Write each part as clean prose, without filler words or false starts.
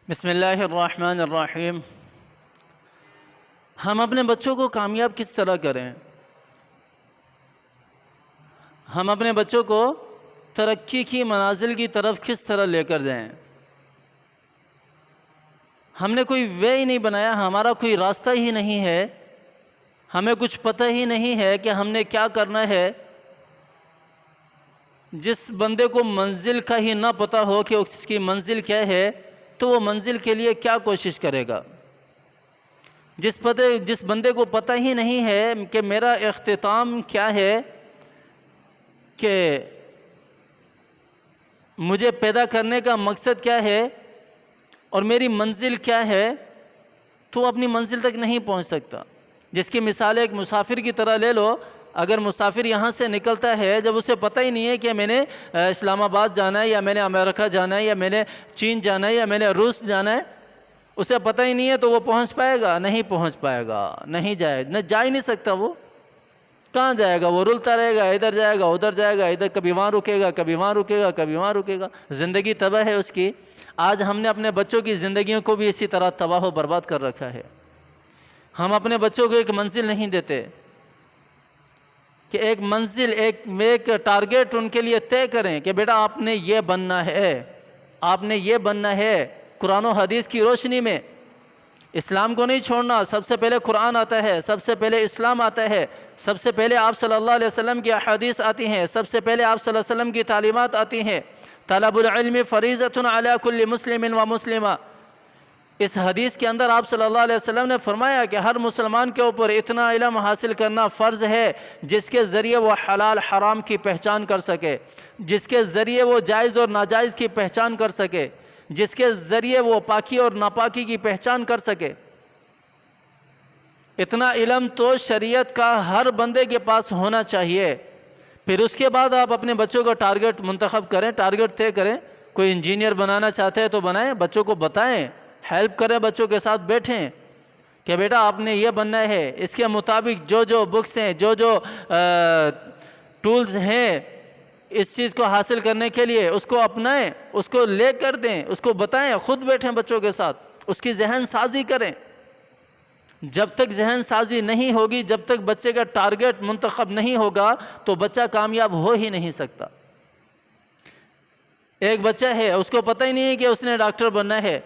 بسم اللہ الرحمن الرحیم۔ ہم اپنے بچوں کو کامیاب کس طرح کریں؟ ہم اپنے بچوں کو ترقی کی منازل کی طرف کس طرح لے کر جائیں؟ ہم نے کوئی وے ہی نہیں بنایا، ہمارا کوئی راستہ ہی نہیں ہے، ہمیں کچھ پتہ ہی نہیں ہے کہ ہم نے کیا کرنا ہے۔ جس بندے کو منزل کا ہی نہ پتہ ہو کہ اس کی منزل کیا ہے تو وہ منزل کے لیے کیا کوشش کرے گا؟ جس بندے کو پتہ ہی نہیں ہے کہ میرا اختتام کیا ہے، کہ مجھے پیدا کرنے کا مقصد کیا ہے اور میری منزل کیا ہے، تو وہ اپنی منزل تک نہیں پہنچ سکتا۔ جس کی مثال ایک مسافر کی طرح لے لو۔ اگر مسافر یہاں سے نکلتا ہے، جب اسے پتہ ہی نہیں ہے کہ میں نے اسلام آباد جانا ہے، یا میں نے امریکہ جانا ہے، یا میں نے چین جانا ہے، یا میں نے روس جانا ہے، اسے پتہ ہی نہیں ہے، تو وہ پہنچ پائے گا؟ نہیں پہنچ پائے گا، نہیں جا ہی نہیں سکتا۔ وہ کہاں جائے گا؟ وہ رلتا رہے گا، ادھر جائے گا ادھر جائے گا، ادھر کبھی وہاں رکے گا، کبھی وہاں رکے گا، کبھی وہاں رکے گا، زندگی تباہ ہے اس کی۔ آج ہم نے اپنے بچوں کی زندگیوں کو بھی اسی طرح تباہ و برباد کر رکھا ہے۔ ہم اپنے بچوں کو ایک منزل نہیں دیتے کہ ایک منزل، ایک ٹارگیٹ ان کے لیے طے کریں کہ بیٹا آپ نے یہ بننا ہے، آپ نے یہ بننا ہے۔ قرآن و حدیث کی روشنی میں اسلام کو نہیں چھوڑنا۔ سب سے پہلے قرآن آتا ہے، سب سے پہلے اسلام آتا ہے، سب سے پہلے آپ صلی اللہ علیہ وسلم کی احادیث آتی ہیں، سب سے پہلے آپ صلی اللہ علیہ وسلم کی تعلیمات آتی ہیں۔ طلب العلم فریضۃ علی کل مسلم و مسلمہ۔ اس حدیث کے اندر آپ صلی اللہ علیہ وسلم نے فرمایا کہ ہر مسلمان کے اوپر اتنا علم حاصل کرنا فرض ہے جس کے ذریعے وہ حلال حرام کی پہچان کر سکے، جس کے ذریعے وہ جائز اور ناجائز کی پہچان کر سکے، جس کے ذریعے وہ پاکی اور ناپاکی کی پہچان کر سکے۔ اتنا علم تو شریعت کا ہر بندے کے پاس ہونا چاہیے۔ پھر اس کے بعد آپ اپنے بچوں کا ٹارگٹ منتخب کریں، ٹارگٹ طے کریں۔ کوئی انجینئر بنانا چاہتے ہیں تو بنائیں، بچوں کو بتائیں، ہیلپ کریں، بچوں کے ساتھ بیٹھیں کہ بیٹا آپ نے یہ بننا ہے، اس کے مطابق جو بکس ہیں، جو ٹولز ہیں اس چیز کو حاصل کرنے کے لیے، اس کو اپنائیں، اس کو لے کر دیں، اس کو بتائیں، خود بیٹھیں بچوں کے ساتھ، اس کی ذہن سازی کریں۔ جب تک ذہن سازی نہیں ہوگی، جب تک بچے کا ٹارگٹ منتخب نہیں ہوگا تو بچہ کامیاب ہو ہی نہیں سکتا۔ ایک بچہ ہے، اس کو پتہ ہی نہیں ہے کہ اس نے ڈاکٹر بننا ہے۔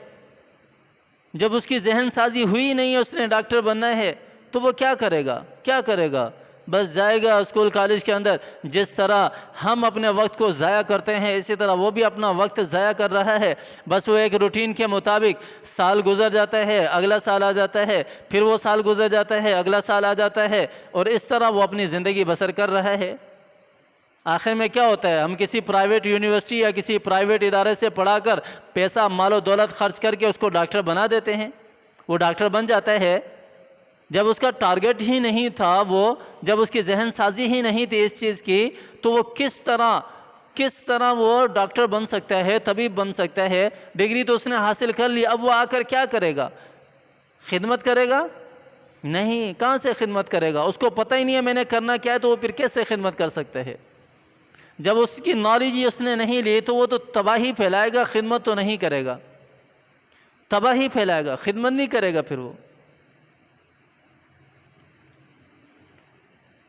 جب اس کی ذہن سازی ہوئی نہیں ہے اس نے ڈاکٹر بننا ہے، تو وہ کیا کرے گا؟ بس جائے گا اسکول کالج کے اندر۔ جس طرح ہم اپنے وقت کو ضائع کرتے ہیں، اسی طرح وہ بھی اپنا وقت ضائع کر رہا ہے۔ بس وہ ایک روٹین کے مطابق سال گزر جاتا ہے، اگلا سال آ جاتا ہے، پھر وہ سال گزر جاتا ہے، اگلا سال آ جاتا ہے، اور اس طرح وہ اپنی زندگی بسر کر رہا ہے۔ آخر میں کیا ہوتا ہے؟ ہم کسی پرائیویٹ یونیورسٹی یا کسی پرائیویٹ ادارے سے پڑھا کر پیسہ مال و دولت خرچ کر کے اس کو ڈاکٹر بنا دیتے ہیں۔ وہ ڈاکٹر بن جاتا ہے، جب اس کا ٹارگٹ ہی نہیں تھا، جب اس کی ذہن سازی ہی نہیں تھی اس چیز کی، تو وہ کس طرح وہ ڈاکٹر بن سکتا ہے، طبیب بن سکتا ہے؟ ڈگری تو اس نے حاصل کر لی، اب وہ آ کر کیا کرے گا؟ خدمت کرے گا؟ نہیں، کہاں سے خدمت کرے گا؟ اس کو پتہ ہی نہیں ہے میں نے کرنا کیا ہے، تو وہ پھر کیسے خدمت کر سکتا ہے؟ جب اس کی نالج ہی اس نے نہیں لی تو وہ تو تباہی پھیلائے گا، خدمت تو نہیں کرے گا، تباہی پھیلائے گا، خدمت نہیں کرے گا پھر وہ۔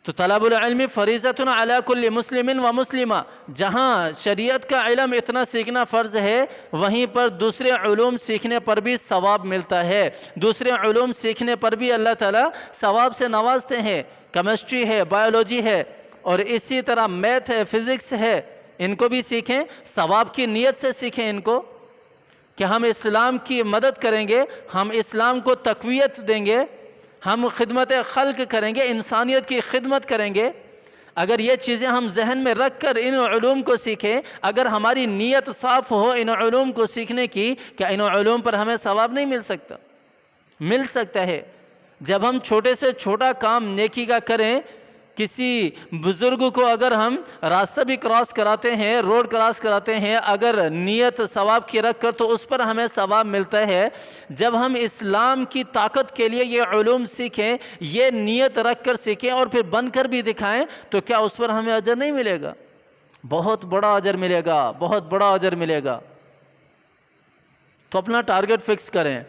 تو طلب العلم فریضۃ علی کل مسلم و مسلمہ، جہاں شریعت کا علم اتنا سیکھنا فرض ہے، وہیں پر دوسرے علوم سیکھنے پر بھی ثواب ملتا ہے۔ دوسرے علوم سیکھنے پر بھی اللہ تعالیٰ ثواب سے نوازتے ہیں۔ کیمسٹری ہے، بایولوجی ہے، اور اسی طرح میتھ ہے، فزکس ہے، ان کو بھی سیکھیں، ثواب کی نیت سے سیکھیں ان کو، کہ ہم اسلام کی مدد کریں گے، ہم اسلام کو تقویت دیں گے، ہم خدمت خلق کریں گے، انسانیت کی خدمت کریں گے۔ اگر یہ چیزیں ہم ذہن میں رکھ کر ان علوم کو سیکھیں، اگر ہماری نیت صاف ہو ان علوم کو سیکھنے کی، کہ ان علوم پر ہمیں ثواب نہیں مل سکتا ہے۔ جب ہم چھوٹے سے چھوٹا کام نیکی کا کریں، کسی بزرگ کو اگر ہم راستہ بھی کراس کراتے ہیں، روڈ کراس کراتے ہیں، اگر نیت ثواب کی رکھ کر، تو اس پر ہمیں ثواب ملتا ہے۔ جب ہم اسلام کی طاقت کے لیے یہ علوم سیکھیں، یہ نیت رکھ کر سیکھیں اور پھر بن کر بھی دکھائیں، تو کیا اس پر ہمیں اجر نہیں ملے گا؟ بہت بڑا اجر ملے گا، بہت بڑا اجر ملے گا۔ تو اپنا ٹارگٹ فکس کریں،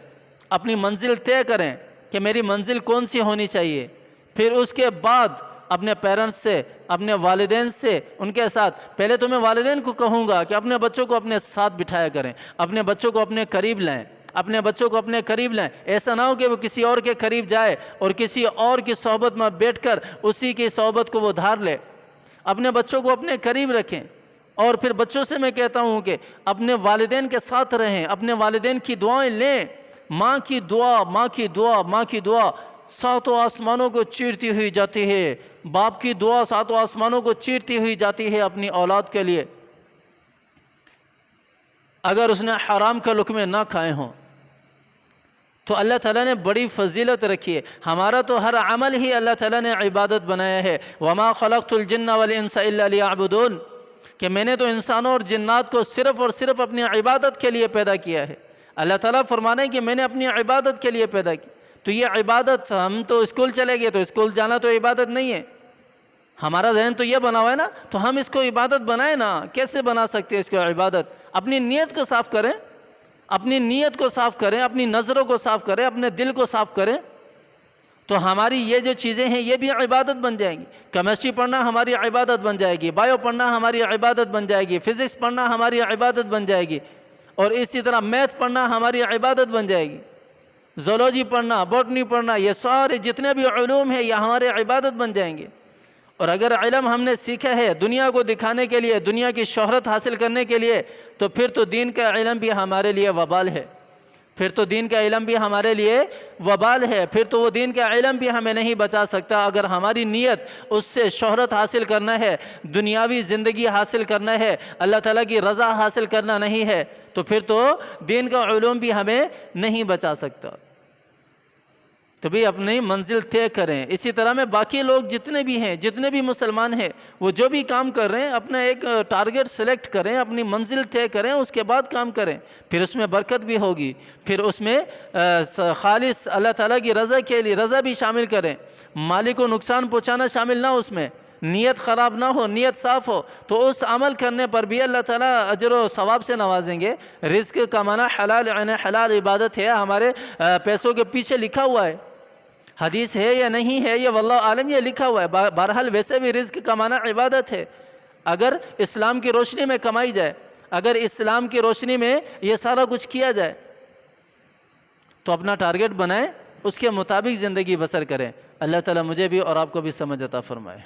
اپنی منزل طے کریں کہ میری منزل کون سی ہونی چاہیے. پھر اس کے بعد اپنے پیرنٹس سے، اپنے والدین سے، ان کے ساتھ، پہلے تو میں والدین کو کہوں گا کہ اپنے بچوں کو اپنے ساتھ بٹھایا کریں، اپنے بچوں کو اپنے قریب لائیں، اپنے بچوں کو اپنے قریب لائیں. ایسا نہ ہو کہ وہ کسی اور کے قریب جائے اور کسی اور کی صحبت میں بیٹھ کر اسی کی صحبت کو وہ دھار لے. اپنے بچوں کو اپنے قریب رکھیں. اور پھر بچوں سے میں کہتا ہوں کہ اپنے والدین کے ساتھ رہیں، اپنے والدین کی دعائیں لیں. ماں کی دعا، ماں کی دعا، ماں کی دعا ساتوں آسمانوں کو چیرتی ہوئی جاتی ہے. باپ کی دعا ساتوں آسمانوں کو چیرتی ہوئی جاتی ہے اپنی اولاد کے لیے، اگر اس نے حرام کا لقمے نہ کھائے ہوں تو اللہ تعالیٰ نے بڑی فضیلت رکھی ہے. ہمارا تو ہر عمل ہی اللہ تعالیٰ نے عبادت بنایا ہے. وَمَا خَلَقْتُ الْجِنَّ وَالْإِنسَ إِلَّا لِيَعْبُدُونَ، کہ میں نے تو انسانوں اور جنات کو صرف اور صرف اپنی عبادت کے لیے پیدا کیا ہے. اللہ تعالیٰ فرمانا ہے کہ میں نے اپنی عبادت کے لیے پیدا کی. تو یہ عبادت، ہم تو اسکول چلے گئے تو اسکول جانا تو عبادت نہیں ہے. ہمارا ذہن تو یہ بنا ہوا ہے نا، تو ہم اس کو عبادت بنائیں نا. کیسے بنا سکتے ہیں اس کو عبادت؟ اپنی نیت کو صاف کریں، اپنی نیت کو صاف کریں، اپنی نظروں کو صاف کریں، اپنے دل کو صاف کریں، تو ہماری یہ جو چیزیں ہیں یہ بھی عبادت بن جائیں گی. کیمسٹری پڑھنا ہماری عبادت بن جائے گی، بایو پڑھنا ہماری عبادت بن جائے گی، فزکس پڑھنا ہماری عبادت بن جائے گی، اور اسی طرح میتھ پڑھنا ہماری عبادت بن جائے گی. زولوجی پڑھنا، بوٹنی پڑھنا، یہ سارے جتنے بھی علوم ہیں یہ ہمارے عبادت بن جائیں گے. اور اگر علم ہم نے سیکھا ہے دنیا کو دکھانے کے لیے، دنیا کی شہرت حاصل کرنے کے لیے، تو پھر تو دین کا علم بھی ہمارے لیے وبال ہے. پھر تو دین کا علم بھی ہمارے لیے وبال ہے. پھر تو وہ دین کا علم بھی ہمیں نہیں بچا سکتا. اگر ہماری نیت اس سے شہرت حاصل کرنا ہے، دنیاوی زندگی حاصل کرنا ہے، اللہ تعالیٰ کی رضا حاصل کرنا نہیں ہے، تو پھر تو دین کا علوم بھی ہمیں نہیں بچا سکتا. تو بھی اپنی منزل طے کریں. اسی طرح میں باقی لوگ جتنے بھی ہیں، جتنے بھی مسلمان ہیں، وہ جو بھی کام کر رہے ہیں اپنا ایک ٹارگٹ سلیکٹ کریں، اپنی منزل طے کریں، اس کے بعد کام کریں. پھر اس میں برکت بھی ہوگی، پھر اس میں خالص اللہ تعالیٰ کی رضا کے لیے رضا بھی شامل کریں. مالک کو نقصان پہنچانا شامل نہ، اس میں نیت خراب نہ ہو، نیت صاف ہو، تو اس عمل کرنے پر بھی اللہ تعالیٰ اجر و ثواب سے نوازیں گے. رزق کمانا حلال، یعنی حلال عبادت ہے، ہمارے پیسوں کے پیچھے لکھا ہوا ہے. حدیث ہے یا نہیں ہے یہ واللہ عالم، یہ لکھا ہوا ہے. بہرحال ویسے بھی رزق کمانا عبادت ہے، اگر اسلام کی روشنی میں کمائی جائے، اگر اسلام کی روشنی میں یہ سارا کچھ کیا جائے، تو اپنا ٹارگٹ بنائیں، اس کے مطابق زندگی بسر کریں. اللہ تعالیٰ مجھے بھی اور آپ کو بھی سمجھ عطا فرمائے.